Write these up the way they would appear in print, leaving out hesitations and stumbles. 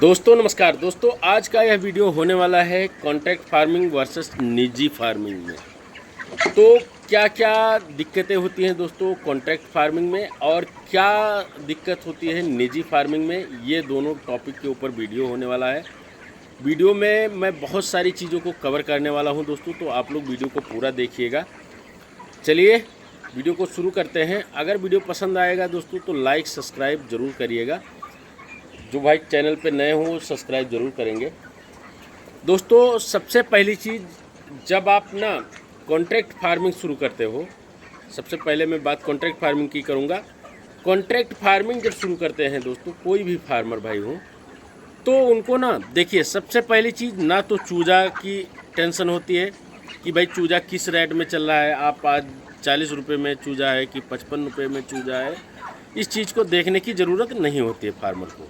दोस्तों नमस्कार। दोस्तों आज का यह वीडियो होने वाला है कॉन्ट्रैक्ट फार्मिंग वर्सेस निजी फार्मिंग में। तो क्या क्या दिक्कतें होती हैं दोस्तों कॉन्ट्रैक्ट फार्मिंग में और क्या दिक्कत होती है निजी फार्मिंग में, ये दोनों टॉपिक के ऊपर वीडियो होने वाला है। वीडियो में मैं बहुत सारी चीज़ों को कवर करने वाला हूं दोस्तों, तो आप लोग वीडियो को पूरा देखिएगा। चलिए वीडियो को शुरू करते हैं। अगर वीडियो पसंद आएगा दोस्तों तो लाइक सब्सक्राइब ज़रूर करिएगा। जो भाई चैनल पे नए हो सब्सक्राइब ज़रूर करेंगे। दोस्तों सबसे पहली चीज़, जब आप ना कॉन्ट्रैक्ट फार्मिंग शुरू करते हो, सबसे पहले मैं बात कॉन्ट्रैक्ट फार्मिंग की करूँगा। कॉन्ट्रैक्ट फार्मिंग जब शुरू करते हैं दोस्तों, कोई भी फार्मर भाई हो, तो उनको ना देखिए, सबसे पहली चीज़ ना तो चूजा की टेंशन होती है कि भाई चूजा किस रेट में चल रहा है। आप आज 40 रुपये में चूजा है कि 55 रुपये में चूजा है, इस चीज़ को देखने की ज़रूरत नहीं होती है फार्मर को।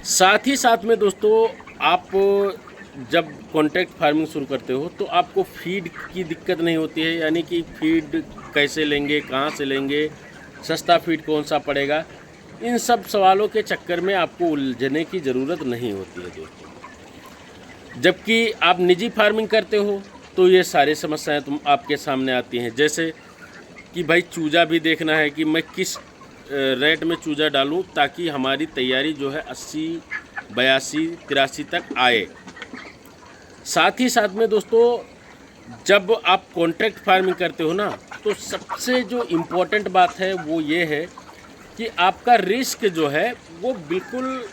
साथ ही साथ में दोस्तों, आप जब कॉन्ट्रैक्ट फार्मिंग शुरू करते हो तो आपको फीड की दिक्कत नहीं होती है, यानी कि फीड कैसे लेंगे, कहाँ से लेंगे, सस्ता फीड कौन सा पड़ेगा, इन सब सवालों के चक्कर में आपको उलझने की ज़रूरत नहीं होती है दोस्तों। जबकि आप निजी फार्मिंग करते हो तो ये सारी समस्याएं तुम आपके सामने आती हैं, जैसे कि भाई चूजा भी देखना है कि मैं किस रेट में चूजा डालूं ताकि हमारी तैयारी जो है 80, 82, 83 तक आए। साथ ही साथ में दोस्तों, जब आप कॉन्ट्रैक्ट फार्मिंग करते हो ना, तो सबसे जो इम्पोर्टेंट बात है वो ये है कि आपका रिस्क जो है वो बिल्कुल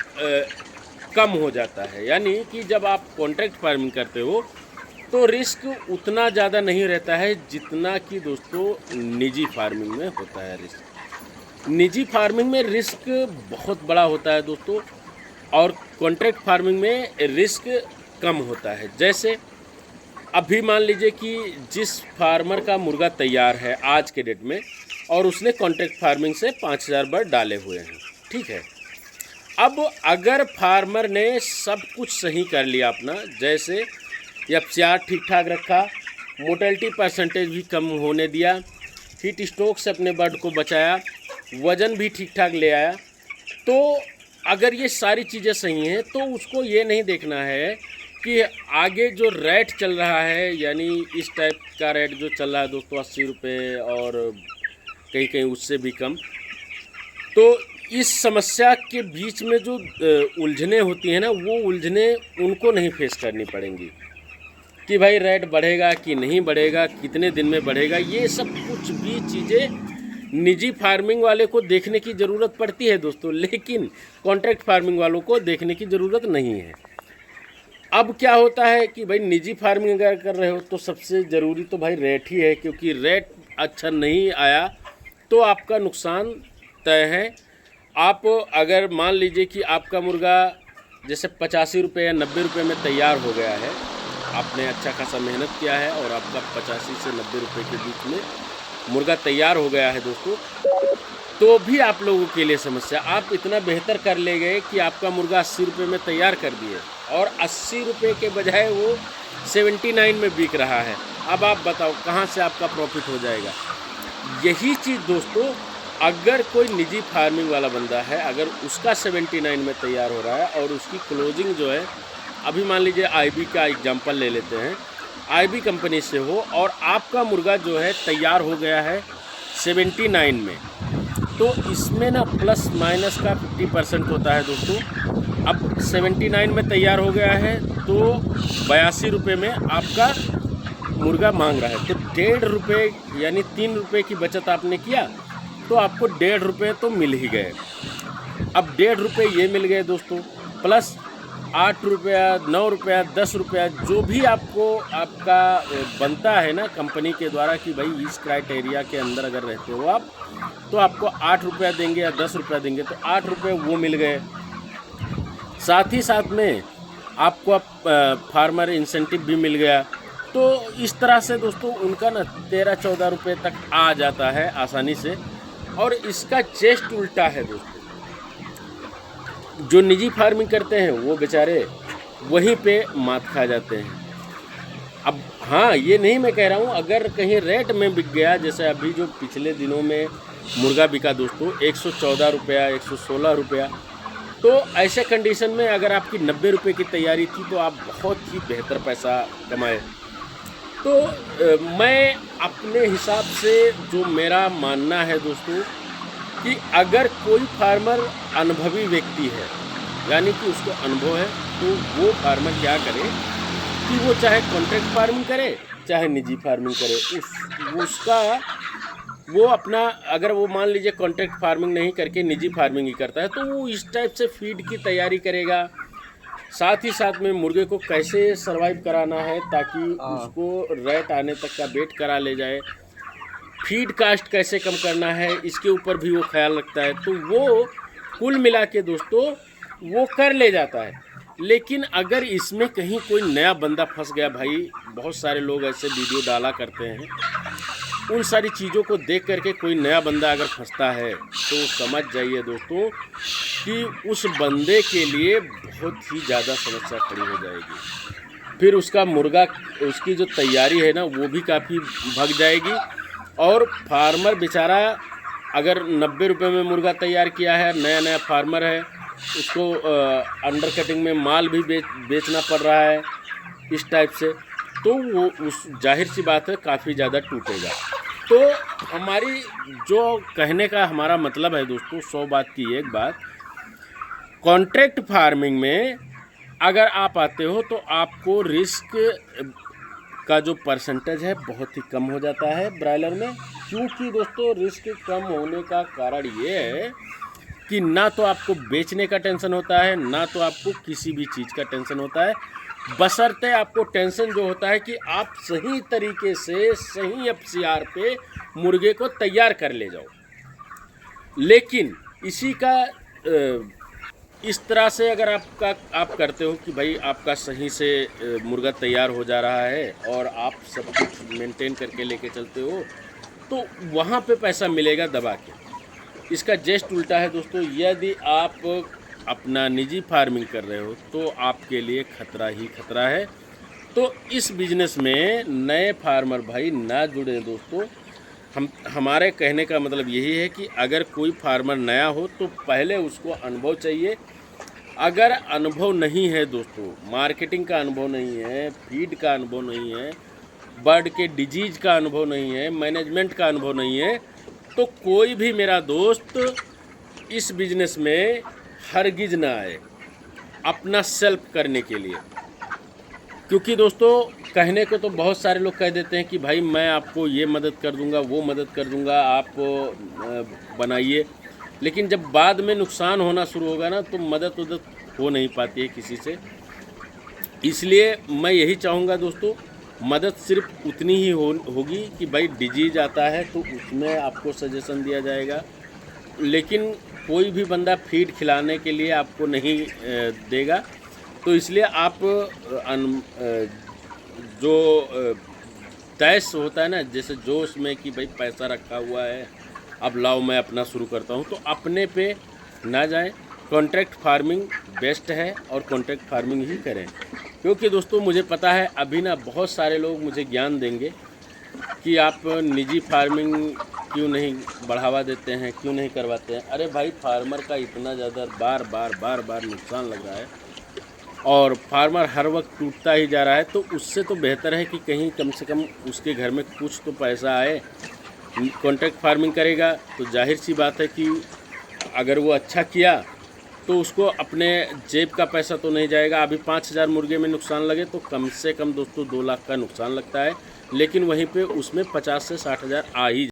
कम हो जाता है। यानी कि जब आप कॉन्ट्रैक्ट फार्मिंग करते हो तो रिस्क उतना ज़्यादा नहीं रहता है जितना कि दोस्तों निजी फार्मिंग में होता है। निजी फार्मिंग में रिस्क बहुत बड़ा होता है दोस्तों, और कॉन्ट्रैक्ट फार्मिंग में रिस्क कम होता है। जैसे अभी मान लीजिए कि जिस फार्मर का मुर्गा तैयार है आज के डेट में, और उसने कॉन्ट्रैक्ट फार्मिंग से 5000 बर्ड डाले हुए हैं, ठीक है। अब अगर फार्मर ने सब कुछ सही कर लिया अपना, जैसे FCR ठीक ठाक रखा, मोर्टेलिटी परसेंटेज भी कम होने दिया, हीट स्ट्रोक से अपने बर्ड को बचाया, वज़न भी ठीक ठाक ले आया, तो अगर ये सारी चीज़ें सही हैं तो उसको ये नहीं देखना है कि आगे जो रेट चल रहा है, यानी इस टाइप का रेट जो चल रहा है दोस्तों 80 रुपये और कहीं कहीं उससे भी कम, तो इस समस्या के बीच में जो उलझने होती हैं ना, वो उलझने उनको नहीं फेस करनी पड़ेंगी कि भाई रेट बढ़ेगा कि नहीं बढ़ेगा, कितने दिन में बढ़ेगा। ये सब कुछ भी चीज़ें निजी फार्मिंग वाले को देखने की ज़रूरत पड़ती है दोस्तों, लेकिन कॉन्ट्रैक्ट फार्मिंग वालों को देखने की ज़रूरत नहीं है। अब क्या होता है कि भाई निजी फार्मिंग अगर कर रहे हो तो सबसे ज़रूरी तो भाई रेट ही है, क्योंकि रेट अच्छा नहीं आया तो आपका नुकसान तय है। आप अगर मान लीजिए कि आपका मुर्गा जैसे 85 रुपये या 90 रुपये में तैयार हो गया है, आपने अच्छा खासा मेहनत किया है और आपका 85 से 90 रुपये के बीच में मुर्गा तैयार हो गया है दोस्तों, तो भी आप लोगों के लिए समस्या। आप इतना बेहतर कर ले गए कि आपका मुर्गा 80 रुपये में तैयार कर दिए और 80 रुपये के बजाय वो 79 में बिक रहा है। अब आप बताओ कहाँ से आपका प्रॉफिट हो जाएगा। यही चीज़ दोस्तों, अगर कोई निजी फार्मिंग वाला बंदा है, अगर उसका 79 में तैयार हो रहा है और उसकी क्लोजिंग जो है, अभी मान लीजिए IB का एग्जांपल ले लेते हैं, IB कंपनी से हो और आपका मुर्गा जो है तैयार हो गया है 79 में, तो इसमें ना प्लस माइनस का 50% होता है दोस्तों। अब 79 में तैयार हो गया है तो 82 रुपये में आपका मुर्गा मांग रहा है, तो 1.5 रुपये यानी 3 रुपये की बचत आपने किया, तो आपको 1.5 रुपये तो मिल ही गए। अब 1.5 रुपये ये मिल गए दोस्तों, प्लस 8 रुपया, 9 रुपया, 10 रुपया जो भी आपको आपका बनता है ना कंपनी के द्वारा कि भाई इस क्राइटेरिया के अंदर अगर रहते हो आप, तो आपको 8 रुपया देंगे या 10 रुपया देंगे, तो 8 रुपये वो मिल गए। साथ ही साथ में आपको फार्मर इंसेंटिव भी मिल गया। तो इस तरह से दोस्तों उनका ना 13-14 रुपये तक आ जाता है आसानी से। और इसका जस्ट उल्टा है दोस्तों, जो निजी फार्मिंग करते हैं वो बेचारे वहीं पे मात खा जाते हैं। अब हाँ, ये नहीं मैं कह रहा हूँ अगर कहीं रेट में बिक गया, जैसे अभी जो पिछले दिनों में मुर्गा बिका दोस्तों 114 रुपया, 116 रुपया, तो ऐसे कंडीशन में अगर आपकी 90 रुपये की तैयारी थी तो आप बहुत ही बेहतर पैसा कमाए। तो मैं अपने हिसाब से जो मेरा मानना है दोस्तों कि अगर कोई फार्मर अनुभवी व्यक्ति है, यानी कि उसको अनुभव है, तो वो फार्मर क्या करे कि वो चाहे कॉन्ट्रैक्ट फार्मिंग करे चाहे निजी फार्मिंग करे, उसका वो अपना, अगर वो मान लीजिए कॉन्ट्रैक्ट फार्मिंग नहीं करके निजी फार्मिंग ही करता है तो वो इस टाइप से फीड की तैयारी करेगा, साथ ही साथ में मुर्गे को कैसे सरवाइव कराना है ताकि उसको रैट आने तक का वेट करा ले जाए, फीड कास्ट कैसे कम करना है इसके ऊपर भी वो ख्याल रखता है। तो वो कुल मिला के दोस्तों वो कर ले जाता है। लेकिन अगर इसमें कहीं कोई नया बंदा फंस गया, भाई बहुत सारे लोग ऐसे वीडियो डाला करते हैं, उन सारी चीज़ों को देख करके कोई नया बंदा अगर फंसता है तो समझ जाइए दोस्तों कि उस बंदे के लिए बहुत ही ज़्यादा समस्या खड़ी हो जाएगी। फिर उसका मुर्गा, उसकी जो तैयारी है ना वो भी काफ़ी भग जाएगी। और फार्मर बेचारा अगर 90 रुपये में मुर्गा तैयार किया है, नया नया फार्मर है, उसको अंडर कटिंग में माल भी बेचना पड़ रहा है इस टाइप से, तो वो उस जाहिर सी बात है काफ़ी ज़्यादा टूटेगा। तो हमारी जो कहने का हमारा मतलब है दोस्तों, 100 बात की एक बात, कॉन्ट्रैक्ट फार्मिंग में अगर आप आते हो तो आपको रिस्क का जो परसेंटेज है बहुत ही कम हो जाता है ब्रायलर में। क्योंकि दोस्तों रिस्क कम होने का कारण ये है कि ना तो आपको बेचने का टेंशन होता है, ना तो आपको किसी भी चीज़ का टेंशन होता है, बशर्ते आपको टेंशन जो होता है कि आप सही तरीके से सही एफसीआर पे मुर्गे को तैयार कर ले जाओ। लेकिन इसी का इस तरह से अगर आप करते हो कि भाई आपका सही से मुर्गा तैयार हो जा रहा है और आप सब कुछ मेंटेन करके लेके चलते हो, तो वहाँ पे पैसा मिलेगा दबा के। इसका जस्ट उल्टा है दोस्तों, यदि आप अपना निजी फार्मिंग कर रहे हो तो आपके लिए खतरा ही खतरा है। तो इस बिज़नेस में नए फार्मर भाई ना जुड़े दोस्तों। हमारे कहने का मतलब यही है कि अगर कोई फार्मर नया हो तो पहले उसको अनुभव चाहिए। अगर अनुभव नहीं है दोस्तों, मार्केटिंग का अनुभव नहीं है, फीड का अनुभव नहीं है, बर्ड के डिजीज़ का अनुभव नहीं है, मैनेजमेंट का अनुभव नहीं है, तो कोई भी मेरा दोस्त इस बिज़नेस में हरगिज़ ना आए अपना सेल्फ करने के लिए। क्योंकि दोस्तों कहने को तो बहुत सारे लोग कह देते हैं कि भाई मैं आपको ये मदद कर दूंगा, वो मदद कर दूंगा, आप बनाइए, लेकिन जब बाद में नुकसान होना शुरू होगा ना तो मदद हो नहीं पाती है किसी से। इसलिए मैं यही चाहूँगा दोस्तों, मदद सिर्फ उतनी ही होगी कि भाई डिजीज़ आता है तो उसमें आपको सजेशन दिया जाएगा, लेकिन कोई भी बंदा फीड खिलाने के लिए आपको नहीं देगा। तो इसलिए आप जो तैश होता है ना, जैसे जोश में कि भाई पैसा रखा हुआ है अब लाओ मैं अपना शुरू करता हूँ, तो अपने पे ना जाएं। कॉन्ट्रैक्ट फार्मिंग बेस्ट है और कॉन्ट्रैक्ट फार्मिंग ही करें। क्योंकि दोस्तों मुझे पता है अभी ना बहुत सारे लोग मुझे ज्ञान देंगे कि आप निजी फार्मिंग क्यों नहीं बढ़ावा देते हैं, क्यों नहीं करवाते हैं। अरे भाई फार्मर का इतना ज़्यादा बार बार नुकसान लग रहा है और फार्मर हर वक्त टूटता ही जा रहा है, तो उससे तो बेहतर है कि कहीं कम से कम उसके घर में कुछ तो पैसा आए। कॉन्ट्रैक्ट फार्मिंग करेगा तो जाहिर सी बात है कि अगर वो अच्छा किया तो उसको अपने जेब का पैसा तो नहीं जाएगा। अभी 5000 मुर्गे में नुकसान लगे तो कम से कम दोस्तों 2 लाख का नुकसान लगता है, लेकिन वहीं पे उसमें 50 से 60 हज़ार आ ही